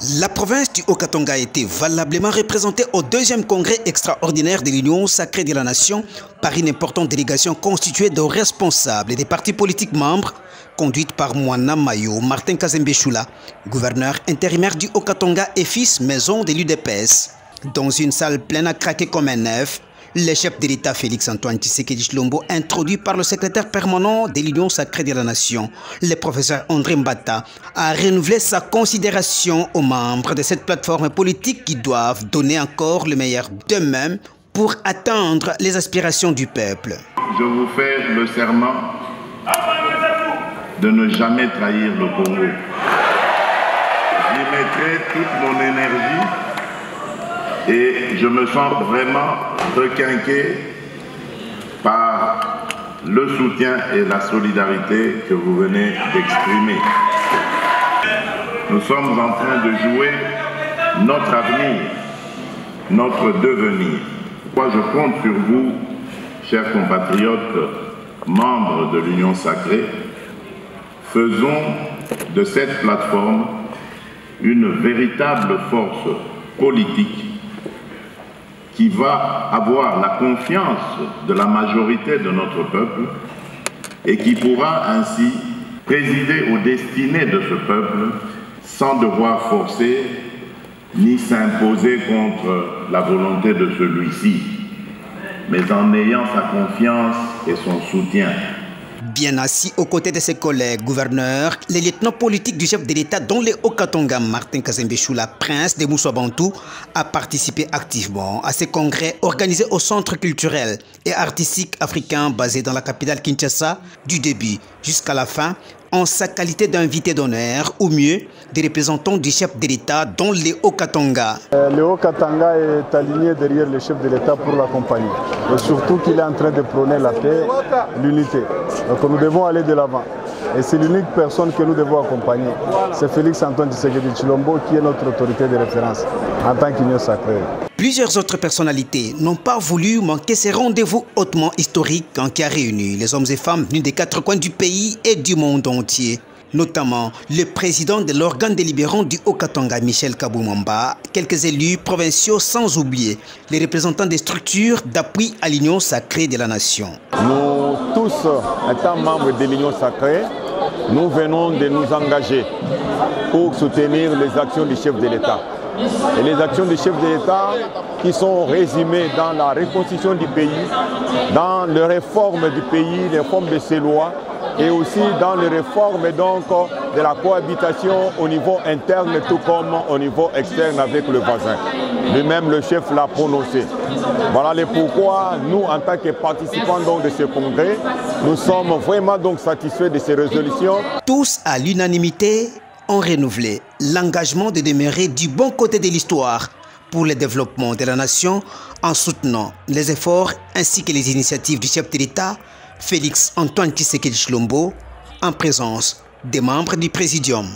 La province du Haut-Katanga a été valablement représentée au deuxième congrès extraordinaire de l'Union sacrée de la Nation par une importante délégation constituée de responsables et des partis politiques membres, conduite par Moana Mayo Martin Kazembe Choula, gouverneur intérimaire du Haut-Katanga et fils maison de l'UDPS. Dans une salle pleine à craquer comme un œuf, le chef de l'État Félix-Antoine Tshisekedi Tshilombo, introduit par le secrétaire permanent de l'Union sacrée de la Nation, le professeur André Mbata, a renouvelé sa considération aux membres de cette plateforme politique qui doivent donner encore le meilleur d'eux-mêmes pour atteindre les aspirations du peuple. Je vous fais le serment de ne jamais trahir le Congo. J'y mettrai toute mon énergie et je me sens vraiment requinqué par le soutien et la solidarité que vous venez d'exprimer. Nous sommes en train de jouer notre avenir, notre devenir. Moi, je compte sur vous, chers compatriotes, membres de l'Union sacrée. Faisons de cette plateforme une véritable force politique qui va avoir la confiance de la majorité de notre peuple et qui pourra ainsi présider aux destinées de ce peuple sans devoir forcer ni s'imposer contre la volonté de celui-ci, mais en ayant sa confiance et son soutien. Bien assis aux côtés de ses collègues gouverneurs, les lieutenants politiques du chef de l'État, dont le Haut-Katanga Martin Kazembe Choula, prince de Moussa-Bantou, a participé activement à ces congrès organisés au Centre culturel et artistique africain basé dans la capitale Kinshasa, du début jusqu'à la fin, en sa qualité d'invité d'honneur, ou mieux, des représentants du chef de l'État, dont le Haut-Katanga. Le Haut-Katanga est aligné derrière le chef de l'État pour l'accompagner. Et surtout qu'il est en train de prôner la paix, l'unité. Donc nous devons aller de l'avant. Et c'est l'unique personne que nous devons accompagner. C'est Félix-Antoine Tshisekedi Tshilombo qui est notre autorité de référence en tant qu'Union sacrée. Plusieurs autres personnalités n'ont pas voulu manquer ces rendez-vous hautement historiques qui a réuni les hommes et femmes venus des quatre coins du pays et du monde entier. Notamment le président de l'organe délibérant du Haut-Katanga, Michel Kaboumamba, quelques élus provinciaux, sans oublier les représentants des structures d'appui à l'Union sacrée de la Nation. Nous tous, étant membres de l'Union sacrée, nous venons de nous engager pour soutenir les actions du chef de l'État. Et les actions du chef de l'État qui sont résumées dans la reconstruction du pays, dans les réformes du pays, les réformes de ses lois, et aussi dans les réformes donc, de la cohabitation au niveau interne tout comme au niveau externe avec le voisin. Lui-même, le chef l'a prononcé. Voilà le pourquoi nous, en tant que participants donc, de ce congrès, nous sommes vraiment donc, satisfaits de ces résolutions. Tous à l'unanimité ont renouvelé l'engagement de demeurer du bon côté de l'histoire pour le développement de la nation en soutenant les efforts ainsi que les initiatives du chef de l'État Félix-Antoine Tshisekedi Tshilombo en présence des membres du Présidium.